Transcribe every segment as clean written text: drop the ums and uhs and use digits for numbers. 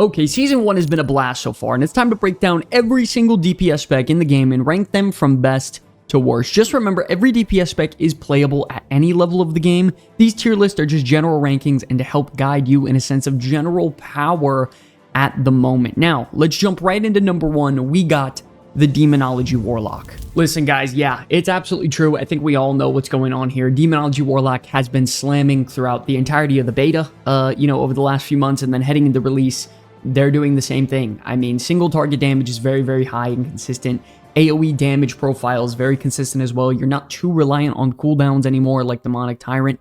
Okay, Season 1 has been a blast so far, and it's time to break down every single DPS spec in the game and rank them from best to worst. Just remember, every DPS spec is playable at any level of the game. These tier lists are just general rankings and to help guide you in a sense of general power at the moment. Now, let's jump right into number 1. We got the Demonology Warlock. Listen, guys, yeah, it's absolutely true. I think we all know what's going on here. Demonology Warlock has been slamming throughout the entirety of the beta, over the last few months, and then heading into release, they're doing the same thing. I mean, single target damage is very, very high and consistent. AoE damage profile is very consistent as well. You're not too reliant on cooldowns anymore like Demonic Tyrant,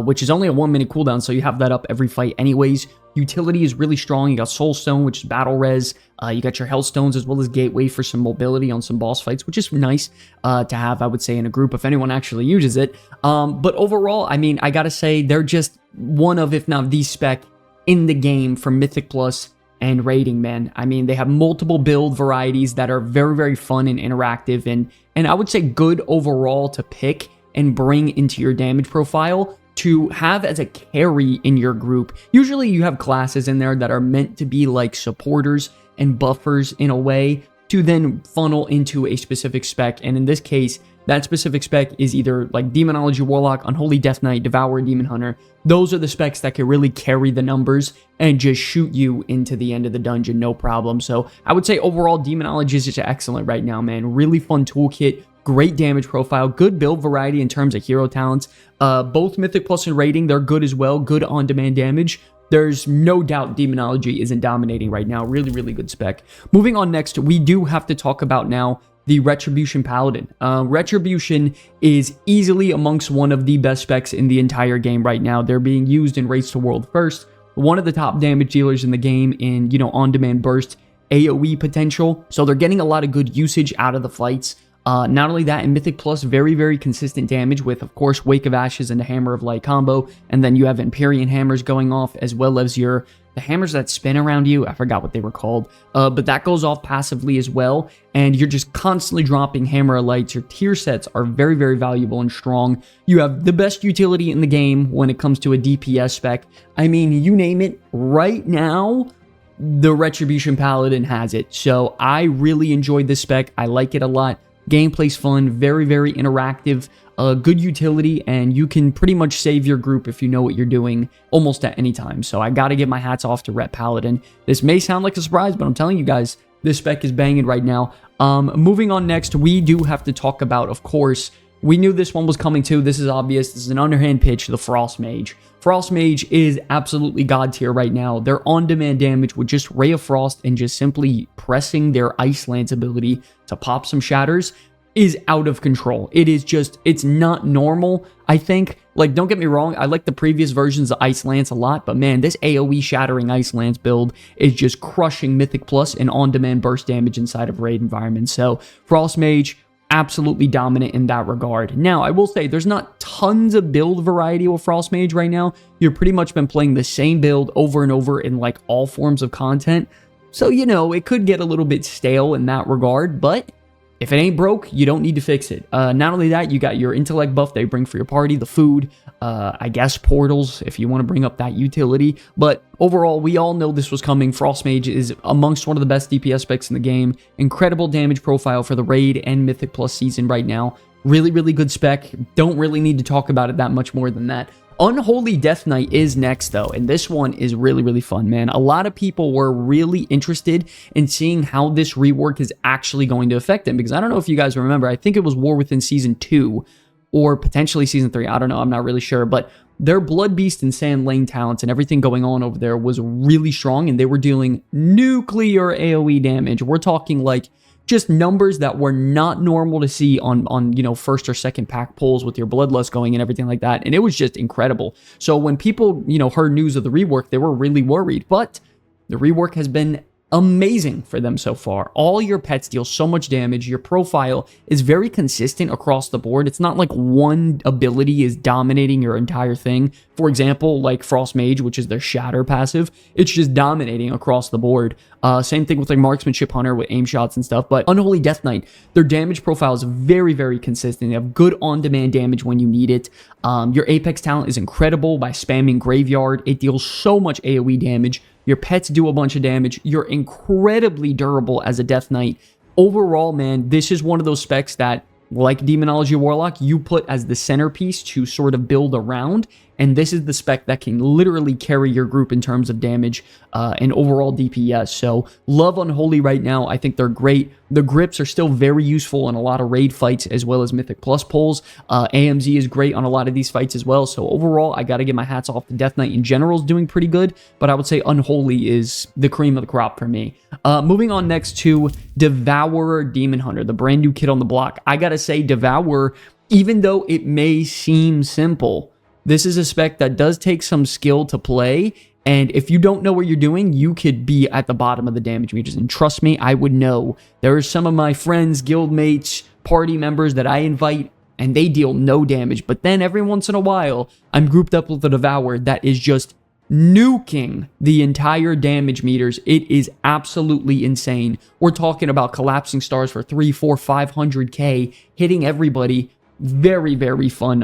which is only a 1-minute cooldown, so you have that up every fight anyways. Utility is really strong. You got Soul Stone, which is battle res. You got your Hellstones as well as Gateway for some mobility on some boss fights, which is nice to have, I would say, in a group if anyone actually uses it. But overall, I mean, I gotta say, they're just one of, if not the spec in the game for Mythic Plus and raiding, man. I mean, they have multiple build varieties that are very, very fun and interactive and I would say good overall to pick and bring into your damage profile to have as a carry in your group. Usually you have classes in there that are meant to be like supporters and buffers in a way to then funnel into a specific spec, and in this case, that specific spec is either like Demonology Warlock, Unholy Death Knight, Devourer, Demon Hunter. Those are the specs that can really carry the numbers and just shoot you into the end of the dungeon, no problem. So I would say overall, Demonology is just excellent right now, man. Really fun toolkit, great damage profile, good build variety in terms of hero talents. Both Mythic Plus and Rating, they're good as well, good on-demand damage. There's no doubt Demonology isn't dominating right now. Really, really good spec. Moving on next, we do have to talk about now the Retribution Paladin. Retribution is easily amongst one of the best specs in the entire game right now. They're being used in Race to World First, one of the top damage dealers in the game in, on-demand burst AoE potential. So they're getting a lot of good usage out of the fights. Not only that, in Mythic Plus, very, very consistent damage with, of course, Wake of Ashes and the Hammer of Light combo, and then you have Empyrean Hammers going off, as well as the hammers that spin around you. I forgot what they were called, but that goes off passively as well, and you're just constantly dropping Hammer of Lights. Your tier sets are very, very valuable and strong. You have the best utility in the game when it comes to a DPS spec. I mean, you name it, right now, the Retribution Paladin has it. So I really enjoyed this spec. I like it a lot. Gameplay's fun, very, very interactive, good utility, and you can pretty much save your group if you know what you're doing almost at any time. So I gotta give my hats off to Ret Paladin. This may sound like a surprise, but I'm telling you guys, this spec is banging right now. Moving on next, we do have to talk about, of course, we knew this one was coming too. This is obvious. This is an underhand pitch, the Frost Mage. Frost Mage is absolutely god tier right now. Their on-demand damage with just Ray of Frost and just simply pressing their Ice Lance ability to pop some shatters is out of control. It is just, it's not normal, I think. Like, don't get me wrong, I like the previous versions of Ice Lance a lot, but man, this AoE shattering Ice Lance build is just crushing Mythic Plus and on-demand burst damage inside of raid environments. So, Frost Mage, absolutely dominant in that regard. Now, I will say, there's not tons of build variety with Frost Mage right now. You've pretty much been playing the same build over and over in, like, all forms of content. So, it could get a little bit stale in that regard, but if it ain't broke, you don't need to fix it. Not only that, you got your intellect buff they bring for your party, the food, I guess portals, if you want to bring up that utility. But overall, we all know this was coming. Frost Mage is amongst one of the best DPS specs in the game. Incredible damage profile for the Raid and Mythic Plus season right now. Really, really good spec. Don't really need to talk about it that much more than that. Unholy Death Knight is next, though, and this one is really, really fun, man. A lot of people were really interested in seeing how this rework is actually going to affect them, because I don't know if you guys remember, I think it was War Within Season 2, or potentially Season 3, I don't know, I'm not really sure, but their Blood Beast and Sand Lane talents and everything going on over there was really strong, and they were dealing nuclear AoE damage. We're talking, like, just numbers that were not normal to see on first or second pack pulls with your Bloodlust going and everything like that. And it was just incredible. So when people, heard news of the rework, they were really worried. But the rework has been amazing for them so far. All your pets deal so much damage. Your profile is very consistent across the board. It's not like one ability is dominating your entire thing. For example, like Frost Mage, which is their Shatter passive, it's just dominating across the board. Same thing with like Marksmanship Hunter with aim shots and stuff. But Unholy Death Knight, their damage profile is very, very consistent. They have good on-demand damage when you need it. Your Apex talent is incredible by spamming Graveyard. It deals so much AoE damage. Your pets do a bunch of damage. You're incredibly durable as a Death Knight. Overall, man, this is one of those specs that, like Demonology Warlock, you put as the centerpiece to sort of build around, and this is the spec that can literally carry your group in terms of damage and overall DPS. So love Unholy right now. I think they're great. The grips are still very useful in a lot of raid fights as well as Mythic Plus pulls. AMZ is great on a lot of these fights as well. So overall, I got to give my hats off. The Death Knight in general is doing pretty good, but I would say Unholy is the cream of the crop for me. Moving on next to Devourer Demon Hunter, the brand new kid on the block. I got to say Devourer, even though it may seem simple, this is a spec that does take some skill to play, and if you don't know what you're doing, you could be at the bottom of the damage meters, and trust me, I would know. There are some of my friends, guildmates, party members that I invite, and they deal no damage, but then every once in a while, I'm grouped up with a Devourer that is just nuking the entire damage meters. It is absolutely insane. We're talking about collapsing stars for 300, 400, 500k, hitting everybody. Very, very fun,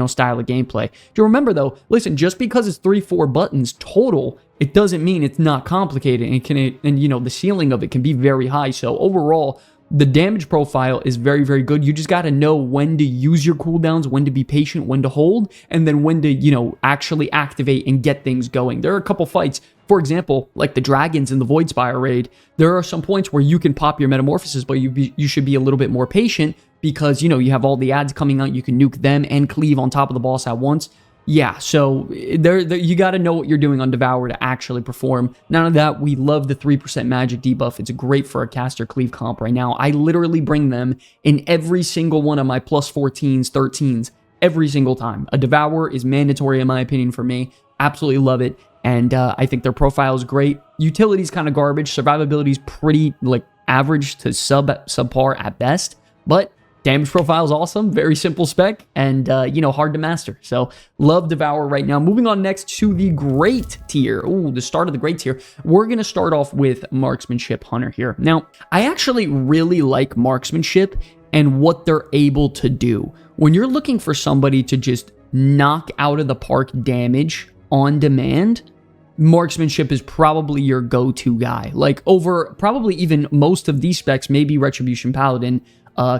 style of gameplay. Do you remember, though, listen, just because it's 3-4 buttons total, it doesn't mean it's not complicated, and the ceiling of it can be very high. So overall, the damage profile is very, very good. You just got to know when to use your cooldowns, when to be patient, when to hold, and then when to, actually activate and get things going. There are a couple fights, for example, like the dragons in the Voidspire raid. There are some points where you can pop your metamorphosis, but you should be a little bit more patient because, you have all the ads coming out. You can nuke them and cleave on top of the boss at once. Yeah, so you got to know what you're doing on Devourer to actually perform. None of that. We love the 3% magic debuff. It's great for a caster cleave comp right now. I literally bring them in every single one of my plus 14s, 13s, every single time. A Devourer is mandatory in my opinion for me. Absolutely love it. And I think their profile is great. Utility's kind of garbage. Survivability is pretty average to subpar at best. But damage profile is awesome, very simple spec, and, hard to master. So, love Devourer right now. Moving on next to the Great tier. Ooh, the start of the Great tier. We're going to start off with Marksmanship Hunter here. Now, I actually really like Marksmanship and what they're able to do. When you're looking for somebody to just knock out of the park damage on demand, Marksmanship is probably your go-to guy. Over probably even most of these specs, maybe Retribution Paladin,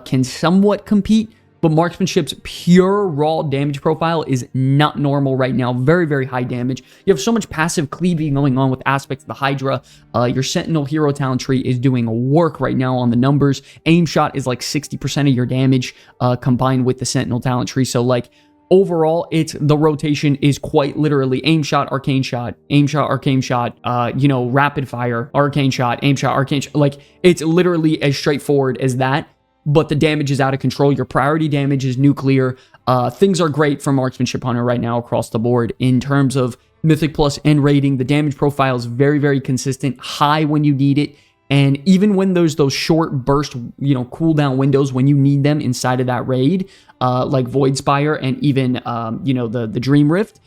can somewhat compete, but Marksmanship's pure raw damage profile is not normal right now. Very, very high damage. You have so much passive cleaving going on with aspects of the Hydra. Your Sentinel hero talent tree is doing work right now on the numbers. Aim shot is 60% of your damage combined with the Sentinel talent tree. So overall, the rotation is quite literally aim shot, arcane shot, aim shot, arcane shot, rapid fire, arcane shot, aim shot, arcane shot. It's literally as straightforward as that. But the damage is out of control. Your priority damage is nuclear. Things are great for Marksmanship Hunter right now across the board. In terms of Mythic Plus and rating, the damage profile is very, very consistent, high when you need it. And even when there's those short burst, cooldown windows when you need them inside of that raid, like Voidspire and even, the Dream Rift,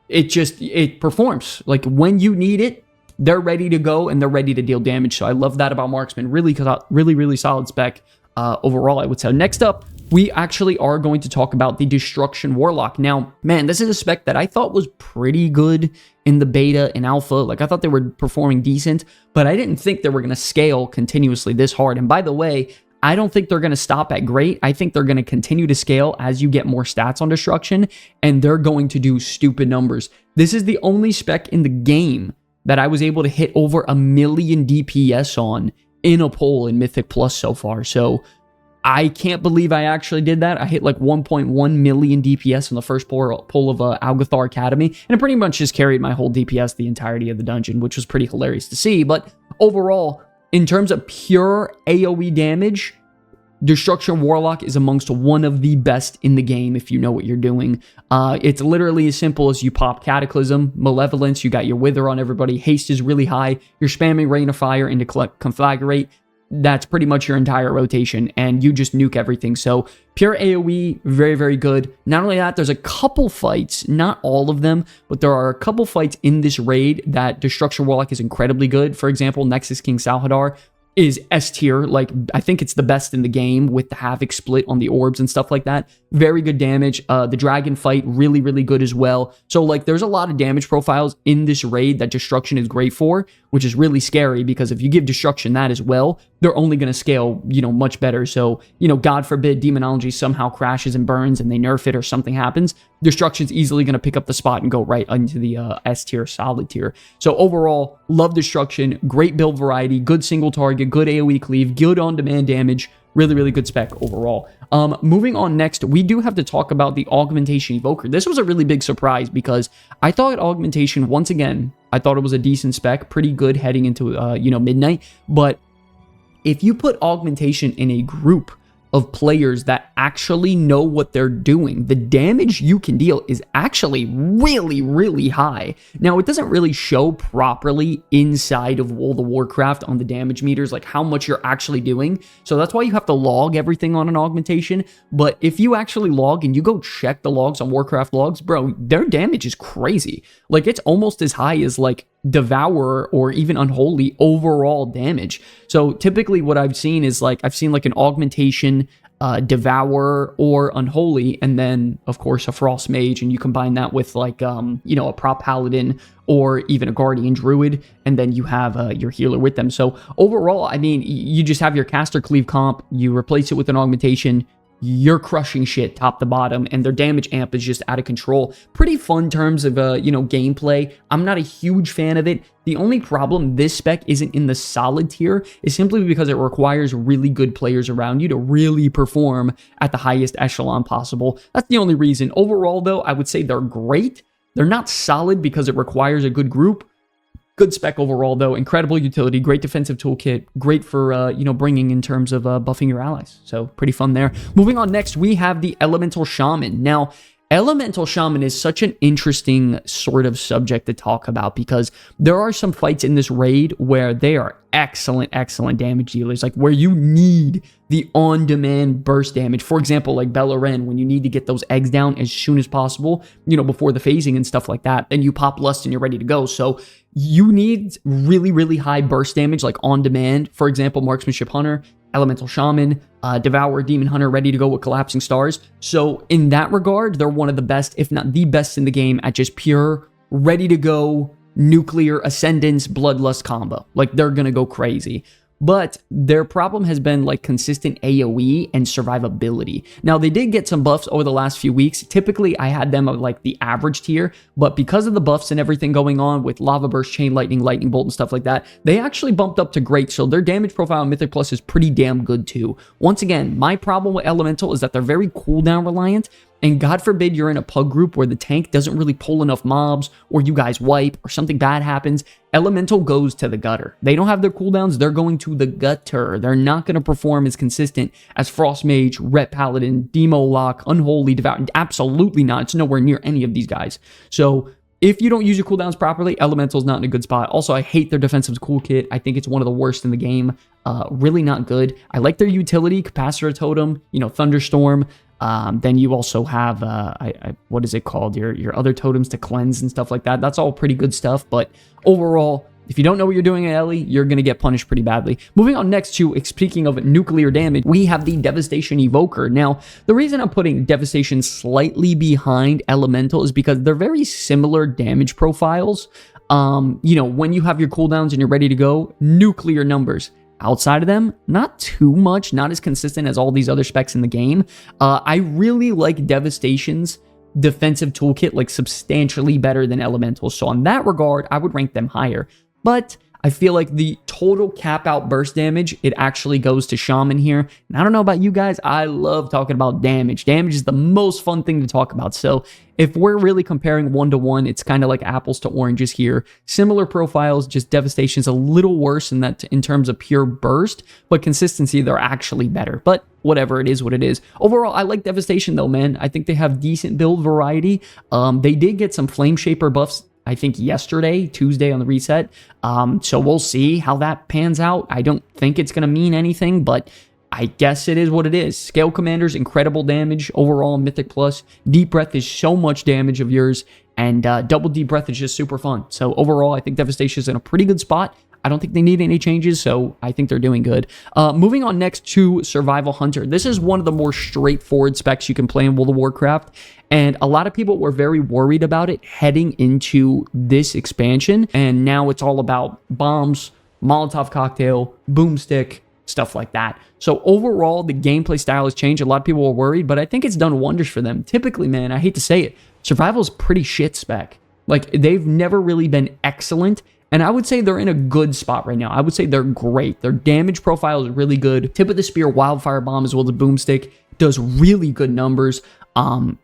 it performs. When you need it, they're ready to go and they're ready to deal damage. So I love that about Marksman. Really solid spec. Overall, I would say. Next up, we actually are going to talk about the Destruction Warlock. Now, man, this is a spec that I thought was pretty good in the beta and alpha. I thought they were performing decent, but I didn't think they were going to scale continuously this hard. And by the way, I don't think they're going to stop at great. I think they're going to continue to scale as you get more stats on Destruction, and they're going to do stupid numbers. This is the only spec in the game that I was able to hit over 1 million DPS on in a poll in Mythic Plus so far. So I can't believe I actually did that. I hit 1.1 million DPS in the first poll of Algathar Academy, and it pretty much just carried my whole DPS the entirety of the dungeon, which was pretty hilarious to see. But overall, in terms of pure AoE damage, Destruction Warlock is amongst one of the best in the game if you know what you're doing. It's literally as simple as you pop Cataclysm, Malevolence, you got your Wither on everybody, Haste is really high, you're spamming Rain of Fire into Conflagrate. That's pretty much your entire rotation, and you just nuke everything. So pure AoE, very, very good. Not only that, there's a couple fights, not all of them, but there are a couple fights in this raid that Destruction Warlock is incredibly good. For example, Nexus King Salhadar. is S tier. Like, I think it's the best in the game with the Havoc split on the orbs and stuff like that. Very good damage. The Dragon Fight, really, really good as well. So, like, there's a lot of damage profiles in this raid that Destruction is great for, which is really scary because if you give Destruction that as well, they're only going to scale, you know, much better. So, you know, God forbid Demonology somehow crashes and burns and they nerf it or something happens, Destruction's easily going to pick up the spot and go right into the S tier, solid tier. So overall, love Destruction, great build variety, good single target, good AoE cleave, good on-demand damage, really, really good spec overall. Moving on next, we do have to talk about the Augmentation Evoker. This was a really big surprise because I thought Augmentation, once again, I thought it was a decent spec, pretty good heading into, you know, midnight. But if you put Augmentation in a group of players that actually know what they're doing, the damage you can deal is actually really, really high. Now, it doesn't really show properly inside of World of Warcraft on the damage meters, like how much you're actually doing. So that's why you have to log everything on an Augmentation. But if you actually log and you go check the logs on Warcraft logs, bro, their damage is crazy. Like, it's almost as high as like Devourer or even Unholy overall damage. So typically what I've seen is like, I've seen like an Augmentation, Devourer or Unholy, and then of course a Frost Mage, and you combine that with like, you know, a Prop Paladin or even a Guardian Druid, and then you have your healer with them. So overall, I mean, you just have your caster cleave comp, you replace it with an Augmentation, you're crushing shit top to bottom, and their damage amp is just out of control. Pretty fun terms of, you know, gameplay. I'm not a huge fan of it. The only problem this spec isn't in the solid tier is simply because it requires really good players around you to really perform at the highest echelon possible. That's the only reason. Overall, though, I would say they're great. They're not solid because it requires a good group. Good spec overall, though. Incredible utility. Great defensive toolkit. Great for, you know, bringing in terms of buffing your allies. So, pretty fun there. Moving on next, we have the Elemental Shaman. Now, Elemental Shaman is such an interesting sort of subject to talk about because there are some fights in this raid where they are excellent damage dealers, like where you need the on-demand burst damage. For example, like Beleren, when you need to get those eggs down as soon as possible, you know, before the phasing and stuff like that, then you pop Lust and you're ready to go. So you need really, really high burst damage, like on demand. For example, Marksmanship Hunter, Elemental Shaman, Devourer, Demon Hunter, ready to go with Collapsing Stars. So in that regard, they're one of the best, if not the best in the game at just pure, ready to go, nuclear ascendance bloodlust combo. Like, they're gonna go crazy. But their problem has been like consistent AoE and survivability. Now, they did get some buffs over the last few weeks. Typically, I had them at like the average tier, but because of the buffs and everything going on with Lava Burst, Chain Lightning, Lightning Bolt, and stuff like that, they actually bumped up to great. So their damage profile in Mythic Plus is pretty damn good too. Once again, my problem with Elemental is that they're very cooldown reliant. And God forbid you're in a pug group where the tank doesn't really pull enough mobs, or you guys wipe, or something bad happens, Elemental goes to the gutter. They don't have their cooldowns, they're going to the gutter. They're not going to perform as consistent as Frost Mage, Ret Paladin, Demo Lock, Unholy, Devourer. Absolutely not. It's nowhere near any of these guys. So if you don't use your cooldowns properly, Elemental's not in a good spot. Also, I hate their defensive toolkit. I think it's one of the worst in the game. Really not good. I like their utility, Capacitor Totem, you know, Thunderstorm. Then you also have, what is it called? Your other totems to cleanse and stuff like that. That's all pretty good stuff. But overall, if you don't know what you're doing at Ellie, you're going to get punished pretty badly. Moving on next to, speaking of nuclear damage, we have the Devastation Evoker. Now, the reason I'm putting Devastation slightly behind Elemental is because they're very similar damage profiles. You know, when you have your cooldowns and you're ready to go, nuclear numbers. Outside of them, not too much, not as consistent as all these other specs in the game. I really like Devastation's defensive toolkit, like substantially better than Elemental. So on that regard, I would rank them higher. But I feel like the total cap out burst damage, it actually goes to Shaman here. And I don't know about you guys, I love talking about damage. Damage is the most fun thing to talk about. So if we're really comparing 1-to-1, it's kind of like apples to oranges here. Similar profiles, just Devastation's a little worse in that in terms of pure burst, but consistency, they're actually better. But whatever, it is what it is. Overall, I like Devastation though, man. I think they have decent build variety. They did get some Flame Shaper buffs, I think yesterday, Tuesday on the reset. So we'll see how that pans out. I don't think it's going to mean anything, but I guess it is what it is. Scale Commander's incredible damage overall in Mythic Plus. Deep Breath is so much damage of yours, and Double Deep Breath is just super fun. So overall, I think Devastation is in a pretty good spot. I don't think they need any changes, so I think they're doing good. Moving on next to Survival Hunter. This is one of the more straightforward specs you can play in World of Warcraft, and a lot of people were very worried about it heading into this expansion, and now it's all about bombs, Molotov cocktail, boomstick, stuff like that. So overall, the gameplay style has changed. A lot of people were worried, but I think it's done wonders for them. Typically, man, I hate to say it, Survival's pretty shit spec. Like, they've never really been excellent, and I would say they're in a good spot right now. I would say they're great. Their damage profile is really good. Tip of the spear, wildfire bomb, as well as boomstick, does really good numbers.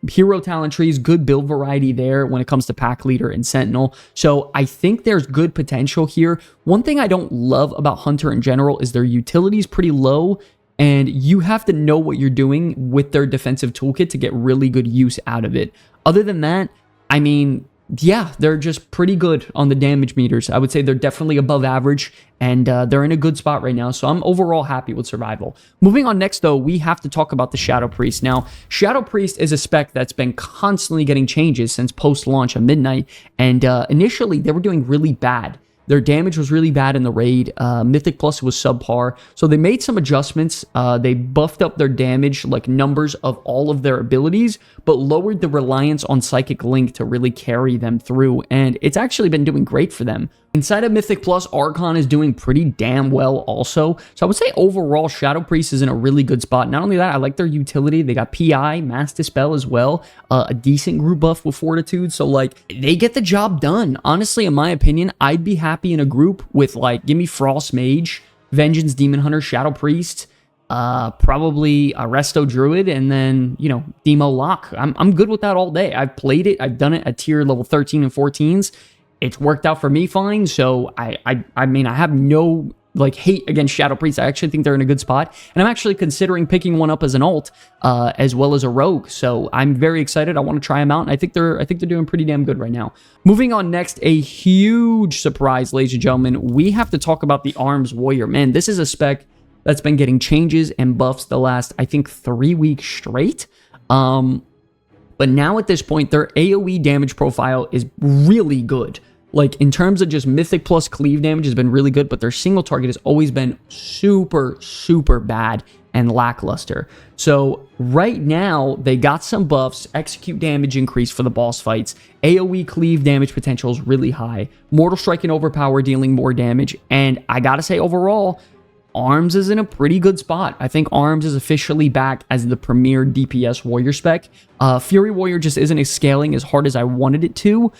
Hero talent trees, good build variety there when it comes to pack leader and sentinel. So I think there's good potential here. One thing I don't love about Hunter in general is their utility is pretty low, and you have to know what you're doing with their defensive toolkit to get really good use out of it. Other than that, I mean, yeah, they're just pretty good on the damage meters. I would say they're definitely above average, and they're in a good spot right now, so I'm overall happy with Survival. Moving on next, though, we have to talk about the Shadow Priest. Now, Shadow Priest is a spec that's been constantly getting changes since post-launch at midnight, and initially, they were doing really bad. Their damage was really bad in the raid. Mythic Plus was subpar. So they made some adjustments. They buffed up their damage, like numbers of all of their abilities, but lowered the reliance on Psychic Link to really carry them through. And it's actually been doing great for them. Inside of Mythic Plus, Archon is doing pretty damn well also. So I would say overall, Shadow Priest is in a really good spot. Not only that, I like their utility. They got PI, Mass Dispel as well. A decent group buff with Fortitude. So, like, they get the job done. Honestly, in my opinion, I'd be happy in a group with, like, give me Frost Mage, Vengeance Demon Hunter, Shadow Priest, probably a Resto Druid, and then, you know, Demo Lock. I'm good with that all day. I've played it. I've done it at tier level 13 and 14s. It's worked out for me fine, so I mean, I have no, like, hate against Shadow Priest. I actually think they're in a good spot, and I'm actually considering picking one up as an alt, as well as a rogue, so I'm very excited. I want to try them out, and I think they're doing pretty damn good right now. Moving on next, a huge surprise, ladies and gentlemen. We have to talk about the Arms Warrior. Man, this is a spec that's been getting changes and buffs the last, I think, 3 weeks straight. But now at this point, their AoE damage profile is really good. Like, in terms of just Mythic Plus cleave damage has been really good, but their single target has always been super, super bad and lackluster. So right now, they got some buffs, execute damage increase for the boss fights, AoE cleave damage potential is really high, Mortal Strike and Overpower dealing more damage, and I gotta say overall, Arms is in a pretty good spot. I think Arms is officially back as the premier DPS warrior spec. Fury Warrior just isn't scaling as hard as I wanted it to,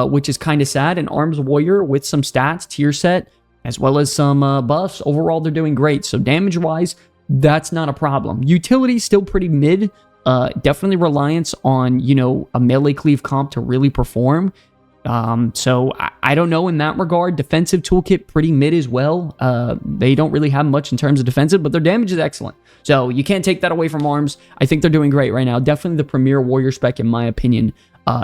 which is kind of sad. And Arms Warrior with some stats, tier set, as well as some buffs, overall they're doing great. So damage-wise, that's not a problem. Utility still pretty mid. Definitely reliance on, you know, a melee cleave comp to really perform. So I don't know in that regard. Defensive toolkit pretty mid as well. They don't really have much in terms of defensive, but their damage is excellent. So you can't take that away from Arms. I think they're doing great right now. Definitely the premier warrior spec in my opinion,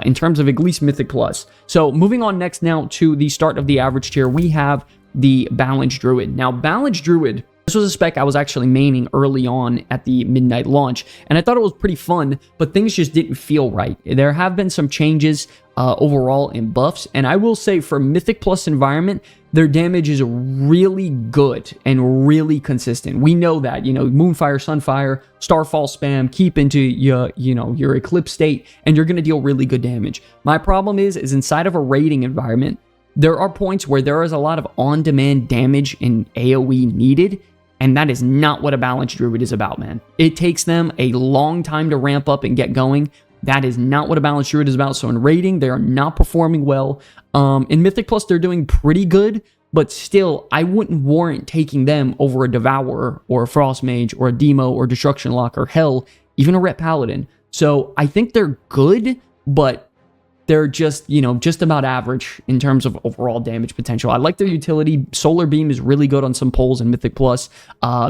in terms of at least Mythic Plus. So moving on next now to the start of the average tier, we have the Balanced Druid. Now, Balanced Druid, this was a spec I was actually maining early on at the midnight launch, and I thought it was pretty fun, but things just didn't feel right. There have been some changes overall in buffs, and I will say for Mythic Plus environment, their damage is really good and really consistent. We know that, you know, Moonfire, Sunfire, Starfall spam, keep into your Eclipse state, and you're going to deal really good damage. My problem is inside of a raiding environment, there are points where there is a lot of on-demand damage and AoE needed, and that is not what a Balanced Druid is about, man. It takes them a long time to ramp up and get going. That is not what a Balanced Druid is about. So in raiding, they are not performing well. In Mythic Plus, they're doing pretty good, but still, I wouldn't warrant taking them over a Devourer or a Frost Mage or a Demo or Destruction Lock or hell, even a Ret Paladin. So I think they're good, but they're just, you know, just about average in terms of overall damage potential. I like their utility. Solar Beam is really good on some polls in Mythic Plus.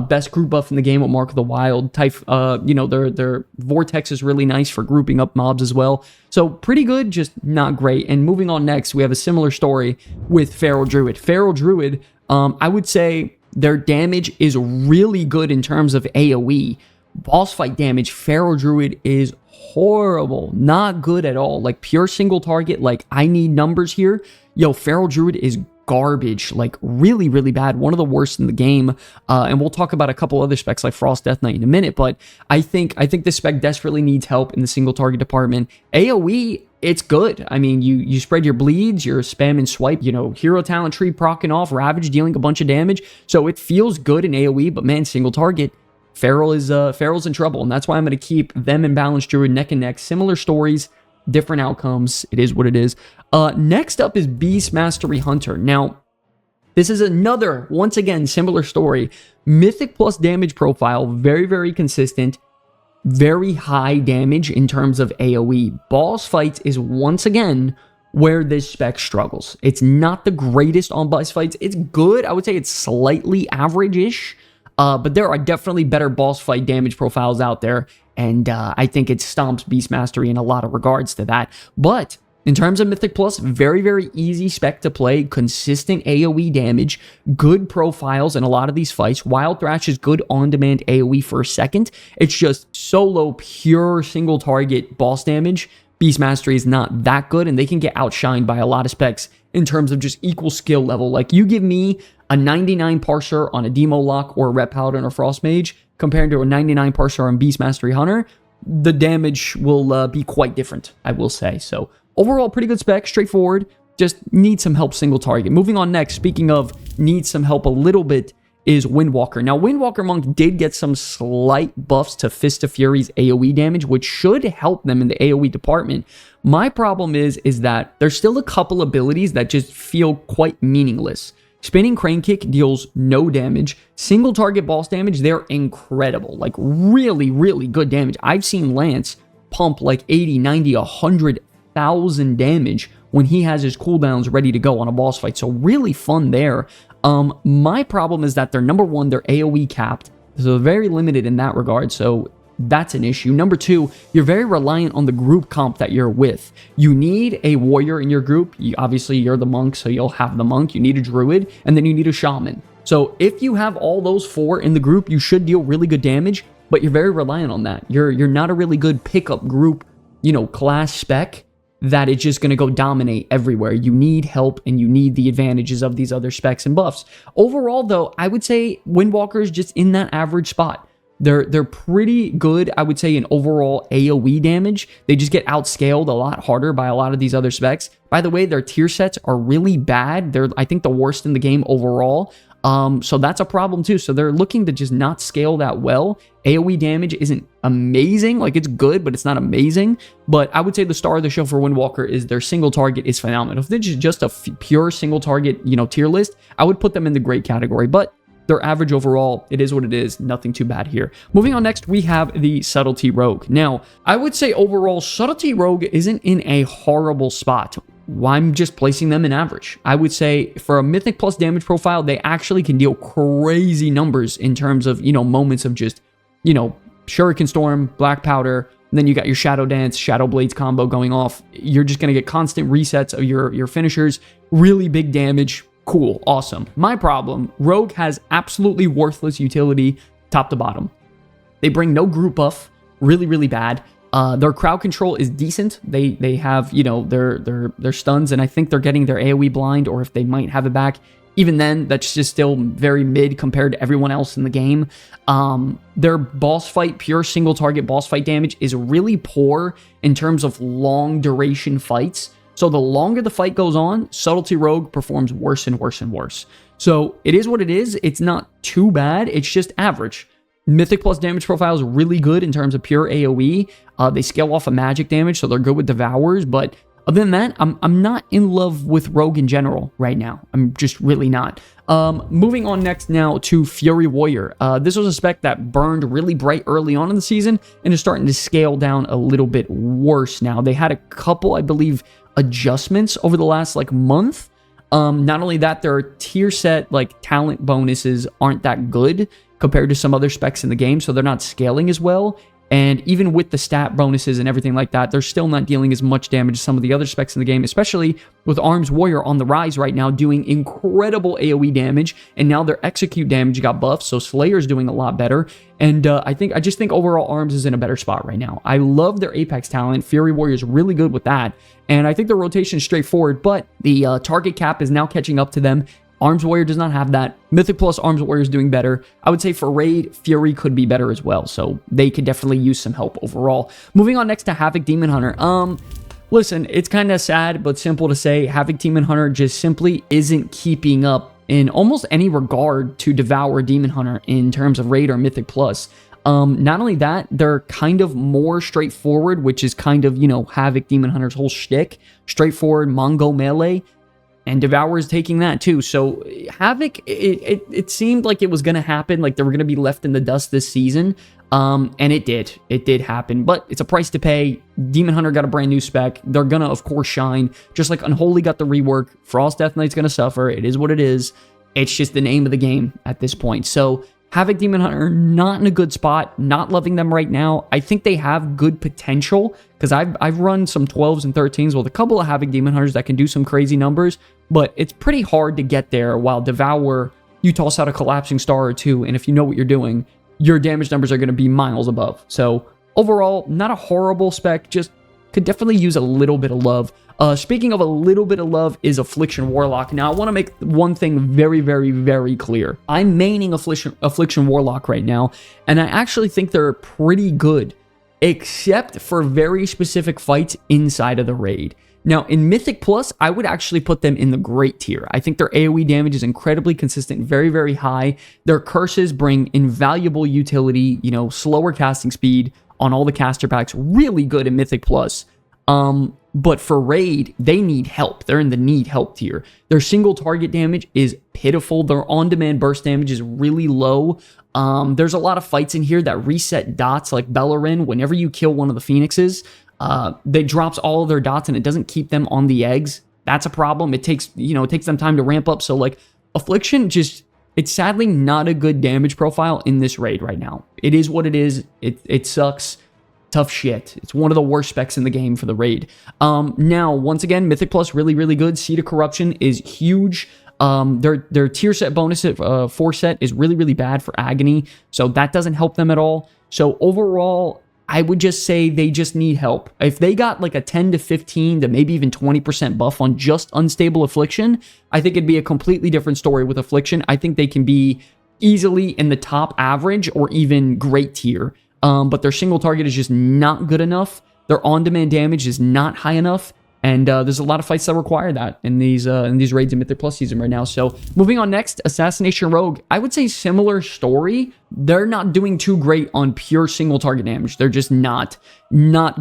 Best group buff in the game with Mark of the Wild. You know, their Vortex is really nice for grouping up mobs as well. So pretty good, just not great. And moving on next, we have a similar story with Feral Druid. Feral Druid, I would say their damage is really good in terms of AoE. Boss fight damage, Feral Druid is horrible, not good at all. Like pure single target, like I need numbers here. Yo, Feral Druid is garbage, like really, really bad. One of the worst in the game. And we'll talk about a couple other specs like Frost Death Knight in a minute, but I think this spec desperately needs help in the single target department. AoE, it's good. I mean, you spread your bleeds, you're spam and swipe, you know, hero talent tree proccing off, Ravage dealing a bunch of damage. So it feels good in AoE, but man, single target, Feral's in trouble, and that's why I'm going to keep them and Balanced Druid neck and neck. Similar stories, different outcomes. It is what it is. Next up is Beast Mastery Hunter. Now, this is another, once again, similar story. Mythic plus damage profile, very, very consistent. Very high damage in terms of AoE. Boss fights is once again where this spec struggles. It's not the greatest on boss fights. It's good. I would say it's slightly average-ish. But there are definitely better boss fight damage profiles out there. And I think it stomps Beast Mastery in a lot of regards to that. But in terms of Mythic Plus, very, very easy spec to play. Consistent AoE damage. Good profiles in a lot of these fights. Wild Thrash is good on-demand AoE for a second. It's just solo, pure single target boss damage. Beast Mastery is not that good, and they can get outshined by a lot of specs in terms of just equal skill level. Like, you give me a 99 parser on a Demo Lock or a Ret Paladin or Frost Mage compared to a 99 parser on Beast Mastery Hunter, the damage will be quite different, I will say. So overall, pretty good spec, straightforward, just need some help single target. Moving on next, speaking of need some help a little bit, is Windwalker. Now, Windwalker Monk did get some slight buffs to Fist of Fury's AoE damage, which should help them in the AoE department. My problem is that there's still a couple abilities that just feel quite meaningless. Spinning Crane Kick deals no damage. Single target boss damage, they're incredible. Like, really, really good damage. I've seen Lance pump like 80, 90, 100,000 damage when he has his cooldowns ready to go on a boss fight. So really fun there. My problem is that they're, number one, they're AoE capped. So they're very limited in that regard. So that's an issue. Number two, you're very reliant on the group comp that you're with. You need a warrior in your group. Obviously, you're the monk, so you'll have the monk. You need a druid, and then you need a shaman. So if you have all those four in the group, you should deal really good damage, but you're very reliant on that. You're not a really good pickup group, you know, class spec that it's just going to go dominate everywhere. You need help, and you need the advantages of these other specs and buffs. Overall, though, I would say Windwalker is just in that average spot. They're pretty good, I would say, in overall AoE damage. They just get outscaled a lot harder by a lot of these other specs. By the way, their tier sets are really bad. They're, I think, the worst in the game overall. So that's a problem too. So they're looking to just not scale that well. AoE damage isn't amazing. Like, it's good, but it's not amazing. But I would say the star of the show for Windwalker is their single target is phenomenal. If they're just a pure single target, you know, tier list, I would put them in the great category. But their average overall, it is what it is. Nothing too bad here. Moving on next, we have the Subtlety Rogue. Now, I would say overall, Subtlety Rogue isn't in a horrible spot. I'm just placing them in average. I would say for a Mythic plus damage profile, they actually can deal crazy numbers in terms of, you know, moments of just, you know, Shuriken Storm, Black Powder, and then you got your Shadow Dance, Shadow Blades combo going off. You're just going to get constant resets of your finishers, really big damage. Cool, awesome. My problem, Rogue has absolutely worthless utility top to bottom. They bring no group buff, really, really bad. Their crowd control is decent. They have, you know, their stuns, and I think they're getting their AoE blind, or if they might have it back. Even then, that's just still very mid compared to everyone else in the game. Their boss fight, pure single target boss fight damage is really poor in terms of long duration fights. So the longer the fight goes on, Subtlety Rogue performs worse and worse and worse. So it is what it is. It's not too bad. It's just average. Mythic plus damage profile is really good in terms of pure AoE. They scale off of magic damage, so they're good with Devourers. But other than that, I'm not in love with Rogue in general right now. I'm just really not. Moving on next now to Fury Warrior. This was a spec that burned really bright early on in the season and is starting to scale down a little bit worse now. They had a couple, I believe, adjustments over the last like month. Not only that, their tier set like talent bonuses aren't that good compared to some other specs in the game, so they're not scaling as well. And even with the stat bonuses and everything like that, they're still not dealing as much damage as some of the other specs in the game, especially with Arms Warrior on the rise right now, doing incredible AoE damage. And now their execute damage got buffed, so Slayer's doing a lot better. And I just think overall Arms is in a better spot right now. I love their Apex talent. Fury Warrior is really good with that. And I think the rotation is straightforward, but the target cap is now catching up to them. Arms Warrior does not have that. Mythic Plus Arms Warrior is doing better. I would say for Raid, Fury could be better as well. So they could definitely use some help overall. Moving on next to Havoc Demon Hunter. Listen, it's kind of sad, but simple to say. Havoc Demon Hunter just simply isn't keeping up in almost any regard to Devourer Demon Hunter in terms of Raid or Mythic Plus. Not only that, they're kind of more straightforward, which is kind of, you know, Havoc Demon Hunter's whole shtick. Straightforward Mongo melee. And Devourer is taking that too. So Havoc, it seemed like it was going to happen, like they were going to be left in the dust this season. And it did. It did happen. But it's a price to pay. Demon Hunter got a brand new spec. They're going to, of course, shine. Just like Unholy got the rework. Frost Death Knight's going to suffer. It is what it is. It's just the name of the game at this point. So Havoc Demon Hunter, not in a good spot. Not loving them right now. I think they have good potential because I've run some 12s and 13s with a couple of Havoc Demon Hunters that can do some crazy numbers, but it's pretty hard to get there while Devourer, you toss out a collapsing star or two, and if you know what you're doing, your damage numbers are going to be miles above. So overall, not a horrible spec, just could definitely use a little bit of love. Speaking of a little bit of love is Affliction Warlock. Now, I want to make one thing very, very, very clear. I'm maining Affliction Warlock right now, and I actually think they're pretty good, except for very specific fights inside of the raid. Now, in Mythic Plus, I would actually put them in the great tier. I think their AoE damage is incredibly consistent, very, very high. Their curses bring invaluable utility, you know, slower casting speed on all the caster packs, really good in Mythic Plus. But for Raid, they need help. They're in the need help tier. Their single target damage is pitiful. Their on-demand burst damage is really low. There's a lot of fights in here that reset dots like Bellerin. Whenever you kill one of the Phoenixes, they drops all of their dots and it doesn't keep them on the eggs. That's a problem. It takes them time to ramp up. So like Affliction, it's sadly not a good damage profile in this raid right now. It is what it is. It sucks. Tough shit. It's one of the worst specs in the game for the raid. Now, once again, Mythic Plus, really, really good. Seed of Corruption is huge. Their tier set bonus 4 set is really, really bad for Agony, so that doesn't help them at all. So overall, I would just say they just need help. If they got like a 10 to 15 to maybe even 20% buff on just Unstable Affliction, I think it'd be a completely different story with Affliction. I think they can be easily in the top average or even great tier. But their single target is just not good enough. Their on-demand damage is not high enough. And there's a lot of fights that require that in these raids in Mythic Plus season right now. So moving on next, Assassination Rogue. I would say similar story. They're not doing too great on pure single target damage. They're just not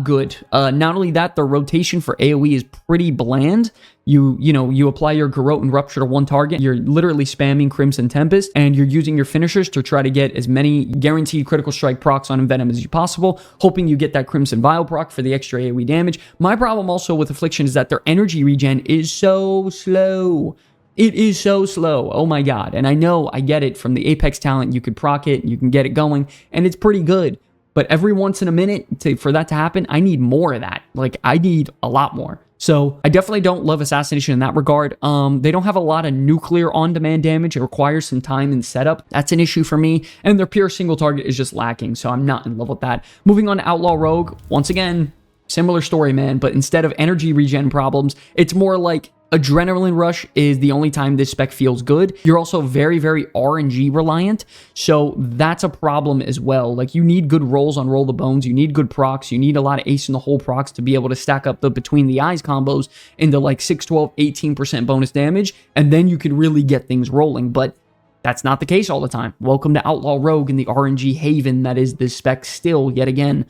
good. Not only that, their rotation for AoE is pretty bland. You apply your Garrote and Rupture to one target. You're literally spamming Crimson Tempest, and you're using your finishers to try to get as many guaranteed critical strike procs on Envenom as you possible, hoping you get that Crimson Vial proc for the extra AoE damage. My problem also with Affliction is that their energy regen is so slow. It is so slow. Oh my god. And I know, I get it, from the Apex talent, you could proc it, you can get it going, and it's pretty good. But every once in a minute, for that to happen, I need more of that. Like, I need a lot more. So I definitely don't love Assassination in that regard. They don't have a lot of nuclear on-demand damage. It requires some time in setup. That's an issue for me. And their pure single target is just lacking, so I'm not in love with that. Moving on to Outlaw Rogue. Once again, similar story, man. But instead of energy regen problems, it's more like Adrenaline Rush is the only time this spec feels good. You're also very, very RNG reliant, so that's a problem as well. Like, you need good rolls on Roll the Bones, you need good procs, you need a lot of ace in the hole procs to be able to stack up the Between the Eyes combos into like 6, 12, 18% bonus damage, and then you can really get things rolling, but that's not the case all the time. Welcome to Outlaw Rogue in the RNG haven that is this spec still, yet again.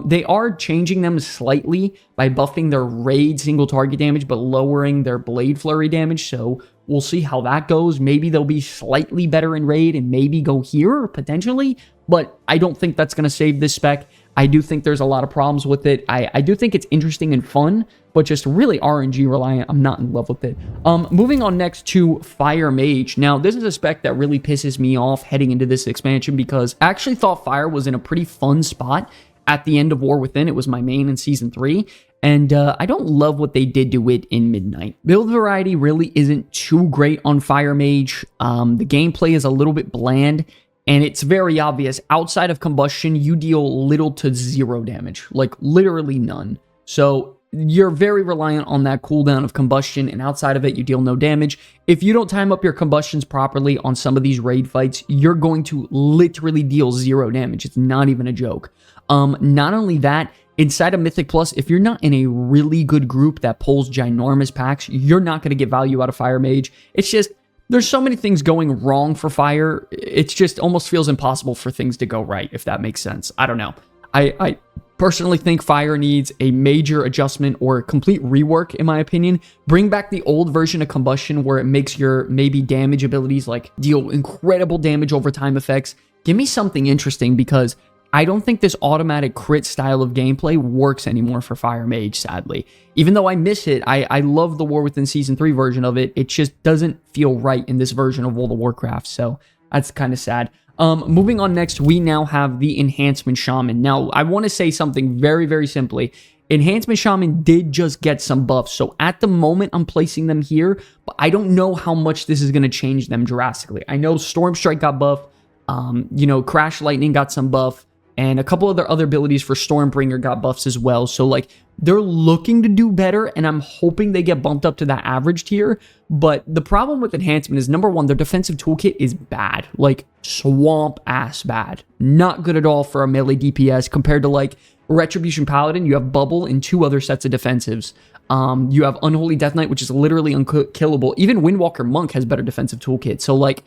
They are changing them slightly by buffing their raid single target damage, but lowering their blade flurry damage, so we'll see how that goes. Maybe they'll be slightly better in raid and maybe go here, potentially, but I don't think that's going to save this spec. I do think there's a lot of problems with it. I do think it's interesting and fun, but just really RNG reliant. I'm not in love with it. Moving on next to Fire Mage. Now, this is a spec that really pisses me off heading into this expansion because I actually thought Fire was in a pretty fun spot. at the end of War Within. It was my main in Season 3. And I don't love what they did to it in Midnight. Build variety really isn't too great on Fire Mage. The gameplay is a little bit bland, and it's very obvious. Outside of Combustion, you deal little to zero damage, like literally none. So you're very reliant on that cooldown of Combustion, and outside of it, you deal no damage. If you don't time up your Combustions properly on some of these raid fights, you're going to literally deal zero damage. It's not even a joke. Not only that, inside of Mythic Plus, if you're not in a really good group that pulls ginormous packs, you're not going to get value out of Fire Mage. It's just, there's so many things going wrong for Fire, it just almost feels impossible for things to go right, if that makes sense. I don't know. I personally think Fire needs a major adjustment or a complete rework, in my opinion. Bring back the old version of Combustion where it makes your maybe damage abilities like deal incredible damage over time effects. Give me something interesting, because I don't think this automatic crit style of gameplay works anymore for Fire Mage, sadly. Even though I miss it, I love the War Within Season 3 version of it. It just doesn't feel right in this version of World of Warcraft, so that's kind of sad. Moving on next, we now have the Enhancement Shaman. Now, I want to say something very, very simply. Enhancement Shaman did just get some buffs, so at the moment I'm placing them here, but I don't know how much this is going to change them drastically. I know Storm Strike got buffed, Crash Lightning got some buff, and a couple of their other abilities for Stormbringer got buffs as well. So, like, they're looking to do better, and I'm hoping they get bumped up to that average tier. But the problem with Enhancement is, number one, their defensive toolkit is bad. Like, swamp-ass bad. Not good at all for a melee DPS compared to, like, Retribution Paladin. You have Bubble and 2 other sets of defensives. You have Unholy Death Knight, which is literally unkillable. Even Windwalker Monk has better defensive toolkit. So, like,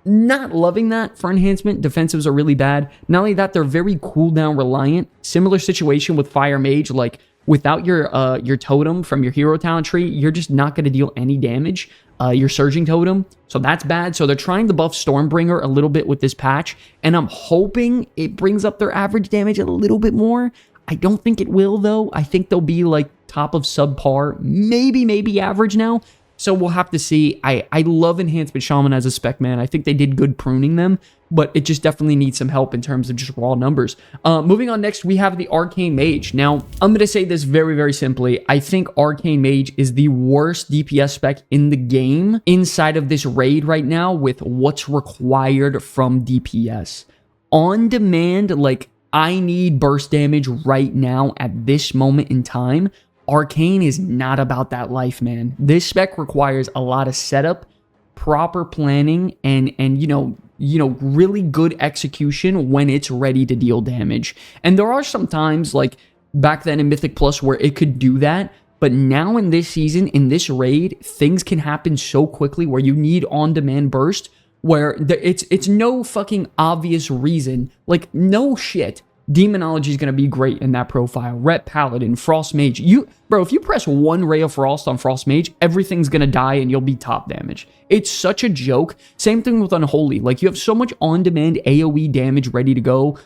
not loving that for Enhancement. Defensives are really bad. Not only that, they're very cooldown reliant. Similar situation with Fire Mage. Like, without your totem from your hero talent tree, you're just not going to deal any damage. Your Surging Totem. So that's bad. So they're trying to buff Stormbringer a little bit with this patch, and I'm hoping it brings up their average damage a little bit more. I don't think it will, though. I think they'll be, like, top of subpar. Maybe average now. So we'll have to see. I love Enhancement Shaman as a spec, man. I think they did good pruning them, but it just definitely needs some help in terms of just raw numbers. Moving on next, we have the Arcane Mage. Now, I'm going to say this very, very simply. I think Arcane Mage is the worst DPS spec in the game inside of this raid right now with what's required from DPS. On demand, like, I need burst damage right now at this moment in time. Arcane is not about that life, man. This spec requires a lot of setup, proper planning, and really good execution when it's ready to deal damage. And there are some times, like back then in Mythic Plus, where it could do that. But now in this season, in this raid, things can happen so quickly where you need on-demand burst, where it's no fucking obvious reason. Like, no shit. Demonology is going to be great in that profile. Ret Paladin, Frost Mage. Bro, if you press one Ray of Frost on Frost Mage, everything's going to die and you'll be top damage. It's such a joke. Same thing with Unholy. Like, you have so much on-demand AoE damage ready to go.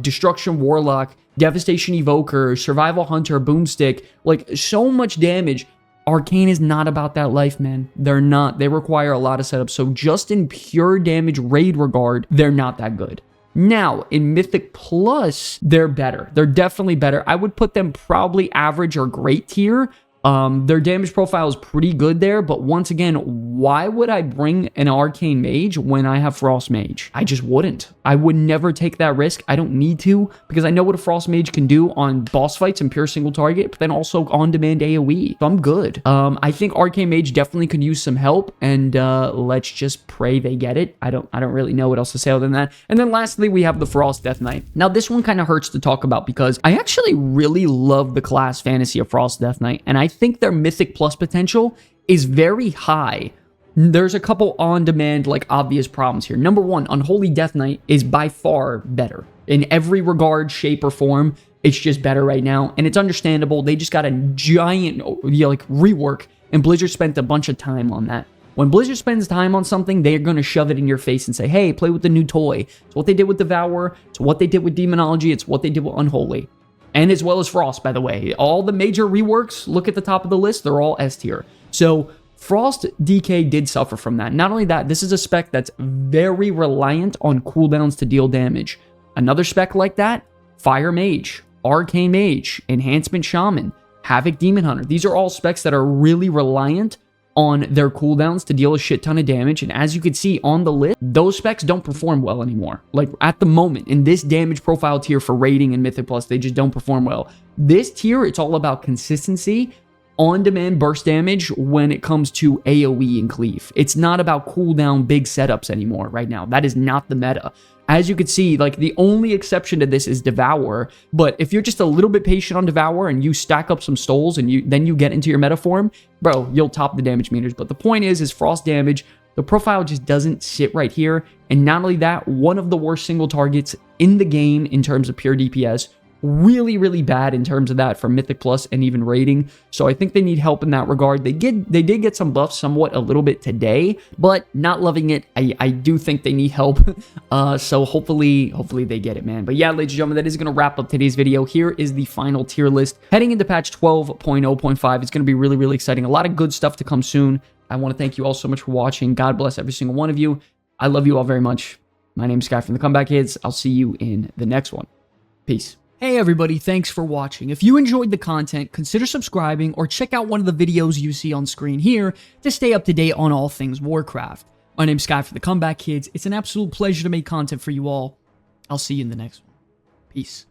Destruction Warlock, Devastation Evoker, Survival Hunter, Boomstick. Like, so much damage. Arcane is not about that life, man. They're not. They require a lot of setup. So just in pure damage raid regard, they're not that good. Now, in Mythic Plus, they're better. They're definitely better. I would put them probably average or great tier. Their damage profile is pretty good there, but once again, why would I bring an Arcane Mage when I have Frost Mage? I just wouldn't. I would never take that risk. I don't need to, because I know what a Frost Mage can do on boss fights and pure single target, but then also on-demand AoE. So I'm good. I think Arcane Mage definitely could use some help, and let's just pray they get it. I don't really know what else to say other than that. And then lastly, we have the Frost Death Knight. Now, this one kind of hurts to talk about because I actually really love the class fantasy of Frost Death Knight, and I think their Mythic Plus potential is very high. There's a couple on-demand, like, obvious problems here. Number one, Unholy Death Knight is by far better. In every regard, shape, or form, it's just better right now, and it's understandable. They just got a giant, rework, and Blizzard spent a bunch of time on that. When Blizzard spends time on something, they're going to shove it in your face and say, hey, play with the new toy. It's what they did with Devourer. It's what they did with Demonology. It's what they did with Unholy. And as well as Frost, by the way. All the major reworks, look at the top of the list, they're all S tier. So Frost DK did suffer from that. Not only that, this is a spec that's very reliant on cooldowns to deal damage. Another spec like that, Fire Mage, Arcane Mage, Enhancement Shaman, Havoc Demon Hunter. These are all specs that are really reliant on their cooldowns to deal a shit ton of damage, and as you can see on the list, those specs don't perform well anymore. Like, at the moment, in this damage profile tier for rating and Mythic Plus, they just don't perform well. This tier, it's all about consistency, on-demand burst damage when it comes to AoE and cleave. It's not about cooldown big setups anymore right now. That is not the meta. As you can see, like, the only exception to this is Devourer, but if you're just a little bit patient on Devourer and you stack up some stoles and then you get into your meta form, bro, you'll top the damage meters. But the point is frost damage, the profile just doesn't sit right here. And not only that, one of the worst single targets in the game in terms of pure DPS. Really, really bad in terms of that for Mythic Plus and even rating. So I think they need help in that regard. They did get some buffs somewhat a little bit today, but not loving it. I do think they need help. So hopefully they get it, man. But yeah, ladies and gentlemen, that is going to wrap up today's video. Here is the final tier list. Heading into patch 12.0.5, it's going to be really, really exciting. A lot of good stuff to come soon. I want to thank you all so much for watching. God bless every single one of you. I love you all very much. My name is Sky from the Comeback Kids. I'll see you in the next one. Peace. Hey everybody, thanks for watching. If you enjoyed the content, consider subscribing or check out one of the videos you see on screen here to stay up to date on all things Warcraft. My name's Sky for the Comeback Kids. It's an absolute pleasure to make content for you all. I'll see you in the next one. Peace.